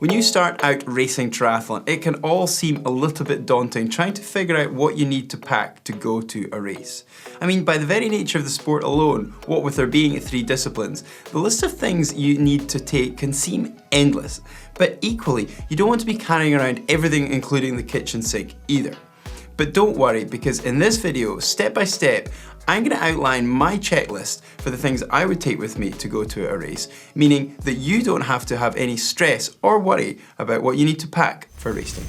When you start out racing triathlon, it can all seem a little bit daunting trying to figure out what you need to pack to go to a race. I mean, by the very nature of the sport alone, what with there being 3 disciplines, the list of things you need to take can seem endless. But equally, you don't want to be carrying around everything including the kitchen sink either. But don't worry, because in this video, step by step, I'm going to outline my checklist for the things I would take with me to go to a race, meaning that you don't have to have any stress or worry about what you need to pack for race day.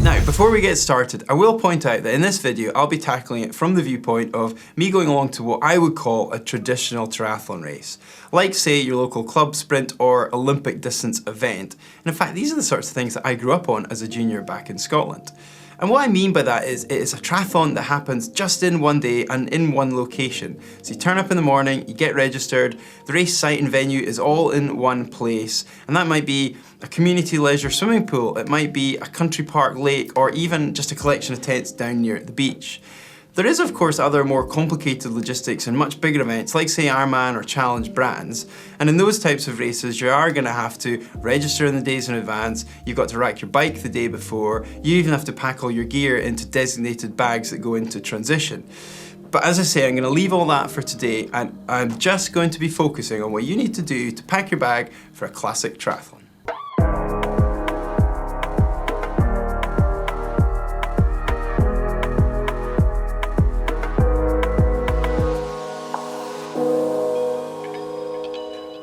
Now, before we get started, I will point out that in this video, I'll be tackling it from the viewpoint of me going along to what I would call a traditional triathlon race. Like, say, your local club sprint or Olympic distance event. And in fact, these are the sorts of things that I grew up on as a junior back in Scotland. And what I mean by that is, it is a triathlon that happens just in one day and in one location. So you turn up in the morning, you get registered, the race site and venue is all in one place, and that might be a community leisure swimming pool, it might be a country park lake, or even just a collection of tents down near the beach. There is, of course, other more complicated logistics and much bigger events, like say Ironman or Challenge brands. And in those types of races, you are gonna have to register in the days in advance, you've got to rack your bike the day before, you even have to pack all your gear into designated bags that go into transition. But as I say, I'm gonna leave all that for today, and I'm just going to be focusing on what you need to do to pack your bag for a classic triathlon.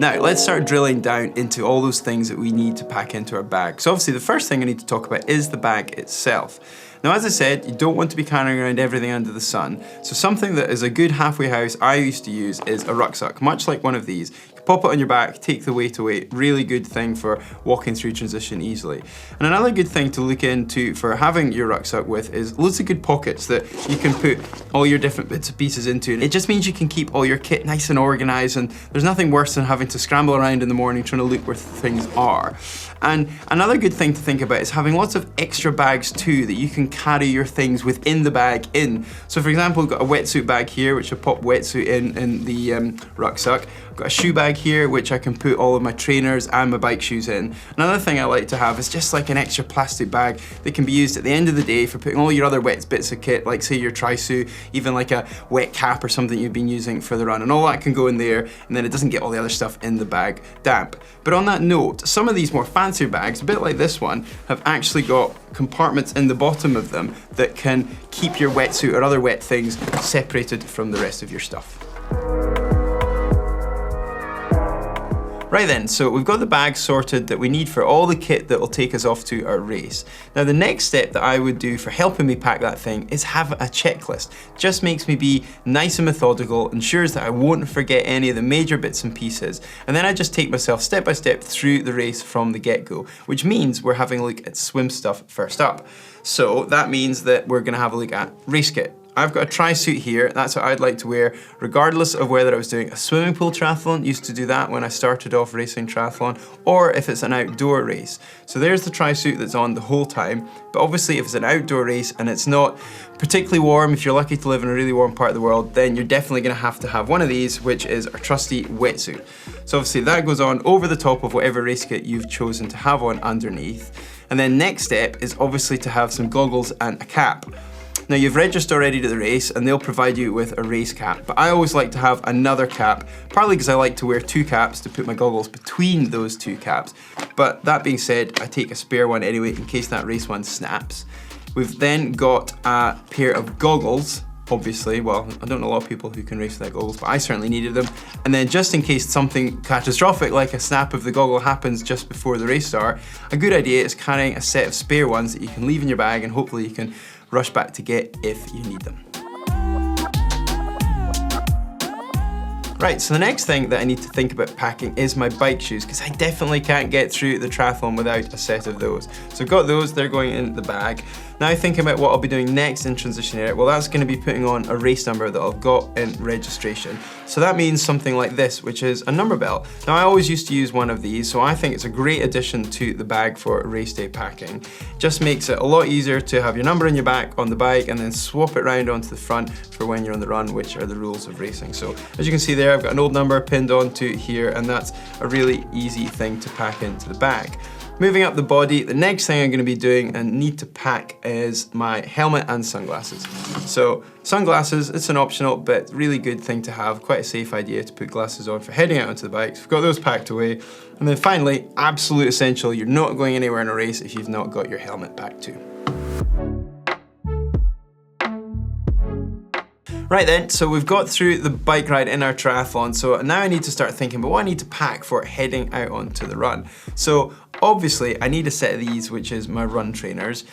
Now, let's start drilling down into all those things that we need to pack into our bag. So obviously the first thing I need to talk about is the bag itself. Now, as I said, you don't want to be carrying around everything under the sun. So something that is a good halfway house I used to use is a rucksack, much like one of these. You can pop it on your back, take the weight away, really good thing for walking through transition easily. And another good thing to look into for having your rucksack with is loads of good pockets that you can put all your different bits and pieces into. It just means you can keep all your kit nice and organized, and there's nothing worse than having to scramble around in the morning trying to look where things are. And another good thing to think about is having lots of extra bags too that you can carry your things within the bag in. So for example, I've got a wetsuit bag here, which I pop wetsuit in the rucksack. I've got a shoe bag here, which I can put all of my trainers and my bike shoes in. Another thing I like to have is just like an extra plastic bag that can be used at the end of the day for putting all your other wet bits of kit, like say your tri-suit, even like a wet cap or something you've been using for the run, and all that can go in there, and then it doesn't get all the other stuff in the bag damp. But on that note, some of these more fancier bags, a bit like this one, have actually got compartments in the bottom of them that can keep your wetsuit or other wet things separated from the rest of your stuff. Right then, so we've got the bag sorted that we need for all the kit that will take us off to our race. Now the next step that I would do for helping me pack that thing is have a checklist. Just makes me be nice and methodical, ensures that I won't forget any of the major bits and pieces, and then I just take myself step by step through the race from the get-go, which means we're having a look at swim stuff first up. So that means that we're gonna have a look at race kit. I've got a tri-suit here, that's what I'd like to wear, regardless of whether I was doing a swimming pool triathlon, used to do that when I started off racing triathlon, or if it's an outdoor race. So there's the tri-suit that's on the whole time, but obviously if it's an outdoor race and it's not particularly warm, if you're lucky to live in a really warm part of the world, then you're definitely gonna have to have one of these, which is our trusty wetsuit. So obviously that goes on over the top of whatever race kit you've chosen to have on underneath. And then next step is obviously to have some goggles and a cap. Now you've registered already to the race and they'll provide you with a race cap, but I always like to have another cap, partly because I like to wear 2 caps to put my goggles between those 2 caps. But that being said, I take a spare one anyway in case that race one snaps. We've then got a pair of goggles, obviously. Well, I don't know a lot of people who can race without goggles, but I certainly needed them. And then just in case something catastrophic like a snap of the goggle happens just before the race start, a good idea is carrying a set of spare ones that you can leave in your bag and hopefully you can rush back to get if you need them. Right, so the next thing that I need to think about packing is my bike shoes, because I definitely can't get through the triathlon without a set of those. So I've got those, they're going in the bag. Now thinking about what I'll be doing next in transition area, well that's going to be putting on a race number that I've got in registration. So that means something like this, which is a number belt. Now I always used to use one of these, so I think it's a great addition to the bag for race day packing. Just makes it a lot easier to have your number in your back on the bike and then swap it round onto the front for when you're on the run, which are the rules of racing. So as you can see there, I've got an old number pinned onto here, and that's a really easy thing to pack into the bag. Moving up the body, the next thing I'm going to be doing and need to pack is my helmet and sunglasses. So sunglasses, it's an optional but really good thing to have, quite a safe idea to put glasses on for heading out onto the bike. So we've got those packed away. And then finally, absolute essential, you're not going anywhere in a race if you've not got your helmet packed too. Right then, so we've got through the bike ride in our triathlon, so now I need to start thinking about what I need to pack for heading out onto the run. So obviously I need a set of these, which is my run trainers.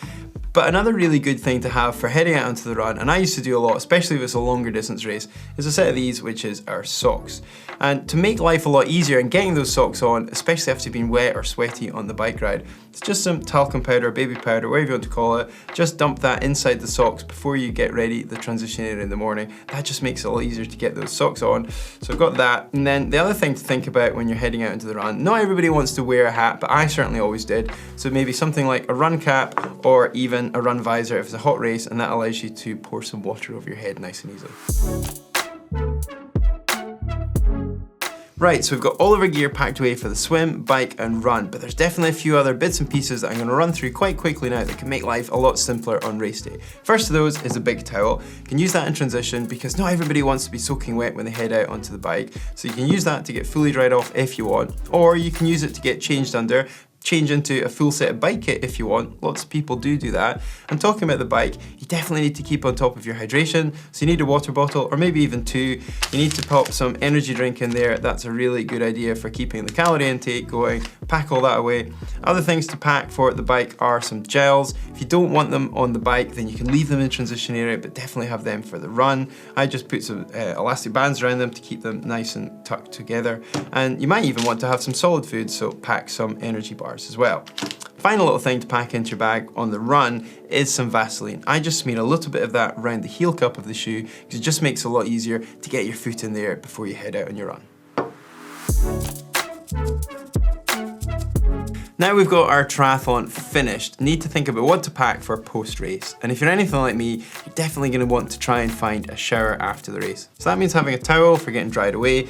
But another really good thing to have for heading out onto the run, and I used to do a lot, especially if it's a longer distance race, is a set of these, which is our socks. And to make life a lot easier and getting those socks on, especially after you've been wet or sweaty on the bike ride, it's just some talcum powder, baby powder, whatever you want to call it. Just dump that inside the socks before you get ready the transition area in the morning. That just makes it a lot easier to get those socks on. So I've got that. And then the other thing to think about when you're heading out into the run, not everybody wants to wear a hat, but I certainly always did. So maybe something like a run cap or even a run visor if it's a hot race, and that allows you to pour some water over your head nice and easily. Right, so we've got all of our gear packed away for the swim, bike and run, but there's definitely a few other bits and pieces that I'm going to run through quite quickly now that can make life a lot simpler on race day. First of those is a big towel. You can use that in transition because not everybody wants to be soaking wet when they head out onto the bike, so you can use that to get fully dried off if you want, or you can use it to get changed under, change into a full set of bike kit if you want. Lots of people do that. And talking about the bike, you definitely need to keep on top of your hydration. So you need a water bottle, or maybe even two. You need to pop some energy drink in there. That's a really good idea for keeping the calorie intake going. Pack all that away. Other things to pack for the bike are some gels. If you don't want them on the bike, then you can leave them in transition area, but definitely have them for the run. I just put some elastic bands around them to keep them nice and tucked together. And you might even want to have some solid food, so pack some energy bars as well. Final little thing to pack into your bag on the run is some Vaseline. I just smear a little bit of that around the heel cup of the shoe because it just makes it a lot easier to get your foot in there before you head out on your run. Now we've got our triathlon finished, need to think about what to pack for post-race. And if you're anything like me, you're definitely going to want to try and find a shower after the race. So that means having a towel for getting dried away.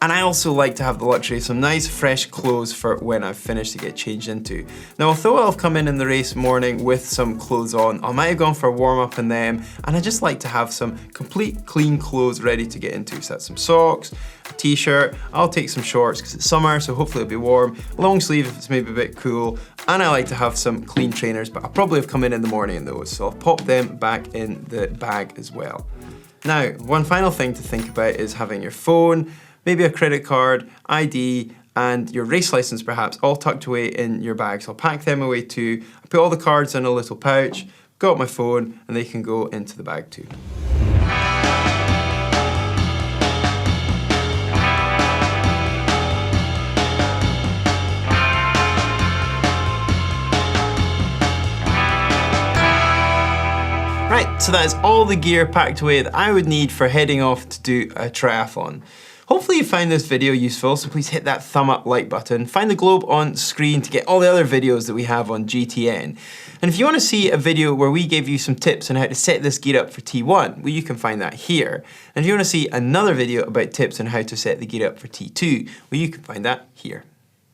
And I also like to have the luxury of some nice fresh clothes for when I've finished to get changed into. Now, although I'll come in the race morning with some clothes on, I might have gone for a warm up in them, and I just like to have some complete clean clothes ready to get into. So that's some socks, a t-shirt, I'll take some shorts because it's summer, so hopefully it'll be warm, long sleeve if it's maybe a bit cool, and I like to have some clean trainers, but I'll probably have come in the morning in those, so I'll pop them back in the bag as well. Now, one final thing to think about is having your phone, maybe a credit card, ID, and your race license perhaps, all tucked away in your bag. So I'll pack them away too. I put all the cards in a little pouch, got my phone, and they can go into the bag too. Right, so that is all the gear packed away that I would need for heading off to do a triathlon. Hopefully you found this video useful, so please hit that thumb up like button. Find the globe on screen to get all the other videos that we have on GTN. And if you want to see a video where we gave you some tips on how to set this gear up for T1, well, you can find that here. And if you want to see another video about tips on how to set the gear up for T2, well, you can find that here.